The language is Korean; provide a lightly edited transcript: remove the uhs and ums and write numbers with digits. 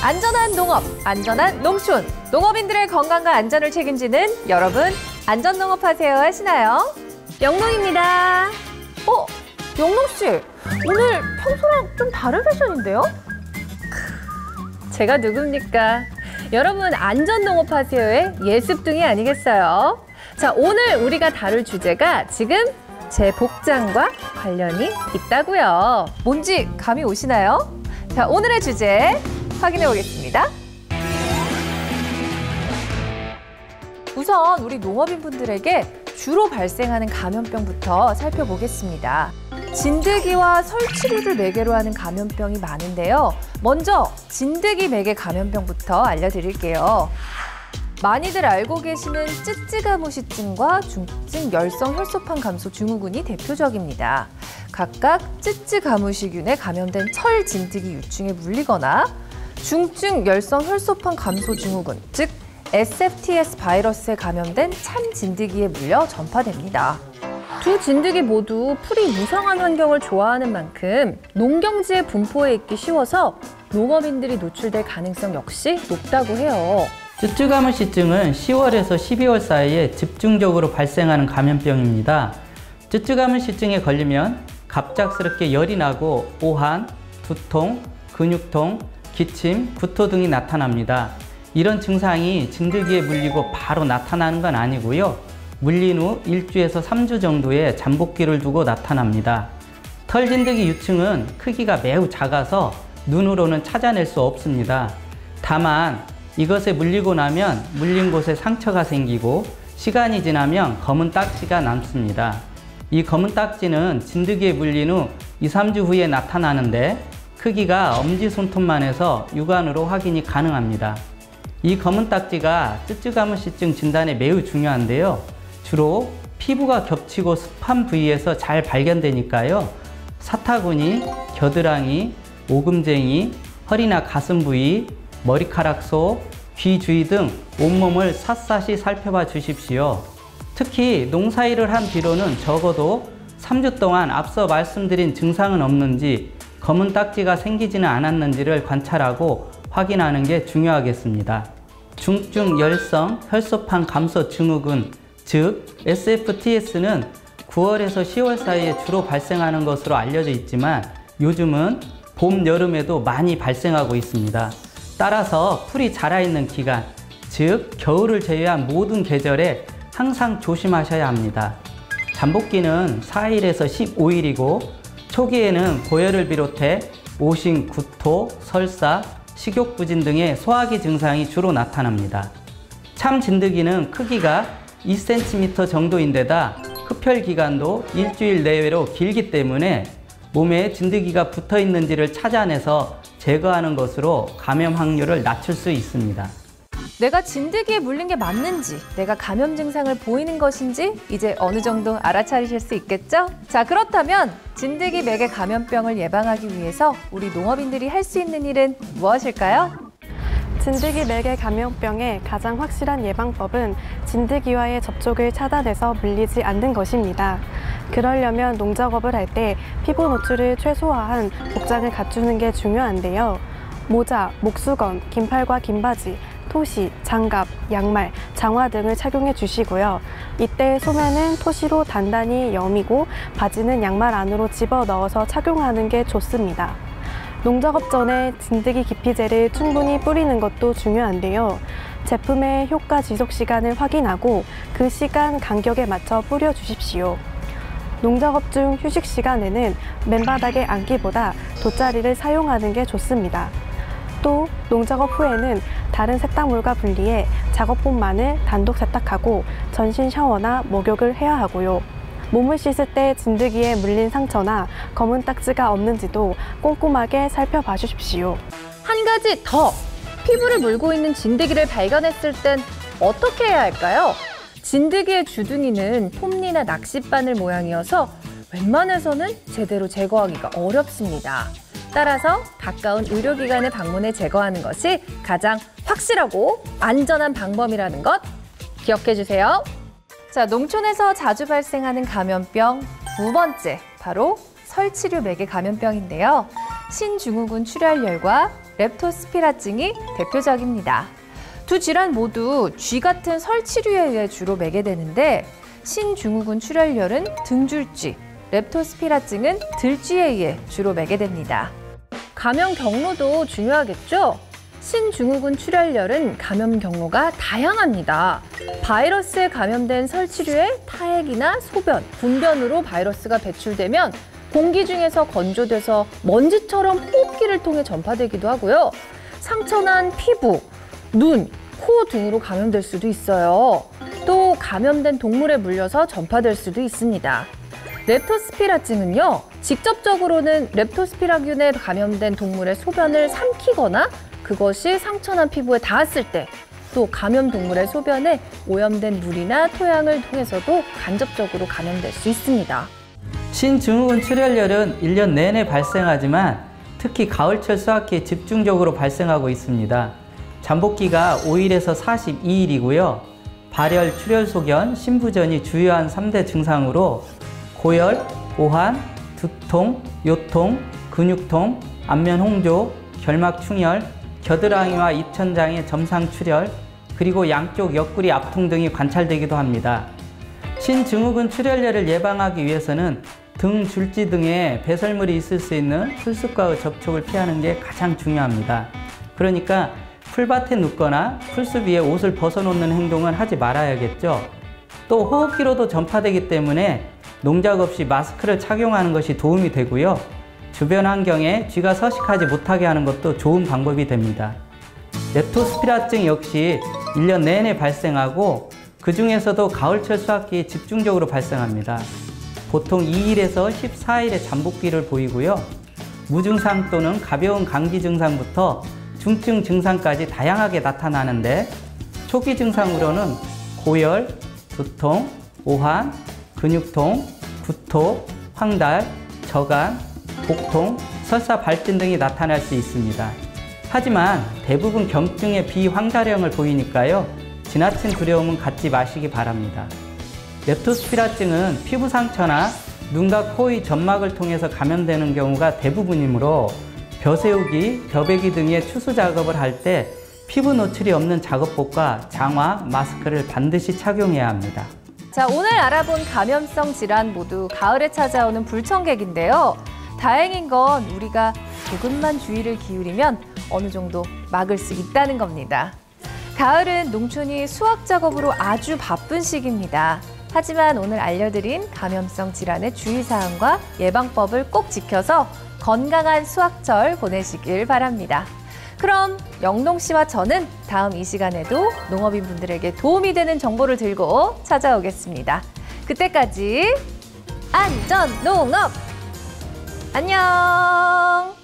안전한 농업, 안전한 농촌. 농업인들의 건강과 안전을 책임지는 여러분, 안전농업하세요 하시나요? 영농입니다. 영농씨, 오늘 평소랑 좀 다른 패션인데요? 제가 누굽니까? 여러분, 안전농업하세요의 예습둥이 아니겠어요? 자, 오늘 우리가 다룰 주제가 지금 제 복장과 관련이 있다고요. 뭔지 감이 오시나요? 자, 오늘의 주제 확인해 보겠습니다. 우선 우리 농업인분들에게 주로 발생하는 감염병부터 살펴보겠습니다. 진드기와 설치류를 매개로 하는 감염병이 많은데요. 먼저 진드기 매개 감염병부터 알려드릴게요. 많이들 알고 계시는 쯔쯔가무시증과 중증 열성 혈소판 감소 증후군이 대표적입니다. 각각 쯔쯔가무시균에 감염된 철 진드기 유충에 물리거나 중증 열성 혈소판 감소 증후군, 즉 SFTS 바이러스에 감염된 참 진드기에 물려 전파됩니다. 두 진드기 모두 풀이 무성한 환경을 좋아하는 만큼 농경지의 분포에 있기 쉬워서 농업인들이 노출될 가능성 역시 높다고 해요. 쯔쯔가무시증은 10월에서 12월 사이에 집중적으로 발생하는 감염병입니다. 쯔쯔가무시증에 걸리면 갑작스럽게 열이 나고 오한, 두통, 근육통, 기침, 구토 등이 나타납니다. 이런 증상이 진드기에 물리고 바로 나타나는 건 아니고요. 물린 후 1주에서 3주 정도의 잠복기를 두고 나타납니다. 털진드기 유충은 크기가 매우 작아서 눈으로는 찾아낼 수 없습니다. 다만 이것에 물리고 나면 물린 곳에 상처가 생기고 시간이 지나면 검은 딱지가 남습니다. 이 검은 딱지는 진드기에 물린 후 2, 3주 후에 나타나는데 크기가 엄지손톱만 해서 육안으로 확인이 가능합니다. 이 검은 딱지가 쯔쯔가무시증 진단에 매우 중요한데요. 주로 피부가 겹치고 습한 부위에서 잘 발견되니까요. 사타구니, 겨드랑이, 오금쟁이, 허리나 가슴 부위, 머리카락 속, 귀 주위 등 온몸을 샅샅이 살펴봐 주십시오. 특히 농사일을 한 뒤로는 적어도 3주 동안 앞서 말씀드린 증상은 없는지, 검은 딱지가 생기지는 않았는지를 관찰하고 확인하는 게 중요하겠습니다. 중증 열성 혈소판 감소 증후군, 즉 SFTS는 9월에서 10월 사이에 주로 발생하는 것으로 알려져 있지만 요즘은 봄, 여름에도 많이 발생하고 있습니다. 따라서 풀이 자라있는 기간, 즉 겨울을 제외한 모든 계절에 항상 조심하셔야 합니다. 잠복기는 4일에서 15일이고 초기에는 고열을 비롯해 오심, 구토, 설사, 식욕부진 등의 소화기 증상이 주로 나타납니다. 참 진드기는 크기가 2cm 정도인데다 흡혈 기간도 일주일 내외로 길기 때문에 몸에 진드기가 붙어 있는지를 찾아내서 제거하는 것으로 감염 확률을 낮출 수 있습니다. 내가 진드기에 물린 게 맞는지, 내가 감염 증상을 보이는 것인지 이제 어느 정도 알아차리실 수 있겠죠? 자, 그렇다면 진드기 매개 감염병을 예방하기 위해서 우리 농업인들이 할 수 있는 일은 무엇일까요? 진드기 매개 감염병의 가장 확실한 예방법은 진드기와의 접촉을 차단해서 물리지 않는 것입니다. 그러려면 농작업을 할 때 피부 노출을 최소화한 복장을 갖추는 게 중요한데요. 모자, 목수건, 긴팔과 긴바지, 토시, 장갑, 양말, 장화 등을 착용해 주시고요. 이때 소매는 토시로 단단히 여미고 바지는 양말 안으로 집어넣어서 착용하는 게 좋습니다. 농작업 전에 진드기 기피제를 충분히 뿌리는 것도 중요한데요. 제품의 효과 지속 시간을 확인하고 그 시간 간격에 맞춰 뿌려 주십시오. 농작업 중 휴식 시간에는 맨바닥에 앉기보다 돗자리를 사용하는 게 좋습니다. 또 농작업 후에는 다른 세탁물과 분리해 작업복만을 단독 세탁하고 전신 샤워나 목욕을 해야 하고요. 몸을 씻을 때 진드기에 물린 상처나 검은 딱지가 없는지도 꼼꼼하게 살펴봐 주십시오. 한 가지 더! 피부를 물고 있는 진드기를 발견했을 땐 어떻게 해야 할까요? 진드기의 주둥이는 톱니나 낚싯바늘 모양이어서 웬만해서는 제대로 제거하기가 어렵습니다. 따라서 가까운 의료기관에 방문해 제거하는 것이 가장 확실하고 안전한 방법이라는 것 기억해 주세요. 자, 농촌에서 자주 발생하는 감염병 두 번째, 바로 설치류 매개 감염병인데요. 신증후군 출혈열과 렙토스피라증이 대표적입니다. 두 질환 모두 쥐 같은 설치류에 의해 주로 매게 되는데 신증후군 출혈열은 등줄쥐, 렙토스피라증은 들쥐에 의해 주로 매게 됩니다. 감염 경로도 중요하겠죠? 신증후군 출혈열은 감염 경로가 다양합니다. 바이러스에 감염된 설치류의 타액이나 소변, 분변으로 바이러스가 배출되면 공기 중에서 건조돼서 먼지처럼 호흡기를 통해 전파되기도 하고요. 상처난 피부, 눈, 코 등으로 감염될 수도 있어요. 또 감염된 동물에 물려서 전파될 수도 있습니다. 렙토스피라증은요, 직접적으로는 렙토스피라균에 감염된 동물의 소변을 삼키거나 그것이 상처난 피부에 닿았을 때, 또 감염 동물의 소변에 오염된 물이나 토양을 통해서도 간접적으로 감염될 수 있습니다. 신증후군 출혈열은 1년 내내 발생하지만 특히 가을철 수확기에 집중적으로 발생하고 있습니다. 잠복기가 5일에서 42일이고요. 발열, 출혈 소견, 심부전이 주요한 3대 증상으로 고열, 오한, 두통, 요통, 근육통, 안면 홍조, 결막 충혈, 겨드랑이와 입천장의 점상 출혈, 그리고 양쪽 옆구리 압통 등이 관찰되기도 합니다. 신증후군 출혈열을 예방하기 위해서는 등, 줄지 등에 배설물이 있을 수 있는 풀숲과의 접촉을 피하는 게 가장 중요합니다. 그러니까 풀밭에 눕거나 풀숲 위에 옷을 벗어놓는 행동은 하지 말아야겠죠. 또 호흡기로도 전파되기 때문에 농작 없이 마스크를 착용하는 것이 도움이 되고요. 주변 환경에 쥐가 서식하지 못하게 하는 것도 좋은 방법이 됩니다. 렙토스피라증 역시 1년 내내 발생하고 그 중에서도 가을철 수확기에 집중적으로 발생합니다. 보통 2일에서 14일의 잠복기를 보이고요. 무증상 또는 가벼운 감기 증상부터 중증 증상까지 다양하게 나타나는데 초기 증상으로는 고열, 두통, 오한, 근육통, 구토, 황달, 저간, 복통, 설사 발진 등이 나타날 수 있습니다. 하지만 대부분 경증의 비황달형을 보이니까요. 지나친 두려움은 갖지 마시기 바랍니다. 렙토스피라증은 피부 상처나 눈과 코의 점막을 통해서 감염되는 경우가 대부분이므로 벼 세우기, 벼베기 등의 추수 작업을 할 때 피부 노출이 없는 작업복과 장화, 마스크를 반드시 착용해야 합니다. 자, 오늘 알아본 감염성 질환 모두 가을에 찾아오는 불청객인데요. 다행인 건 우리가 조금만 주의를 기울이면 어느 정도 막을 수 있다는 겁니다. 가을은 농촌이 수확 작업으로 아주 바쁜 시기입니다. 하지만 오늘 알려드린 감염성 질환의 주의사항과 예방법을 꼭 지켜서 건강한 수확철 보내시길 바랍니다. 그럼 영농 씨와 저는 다음 이 시간에도 농업인 분들에게 도움이 되는 정보를 들고 찾아오겠습니다. 그때까지 안전농업! 안녕!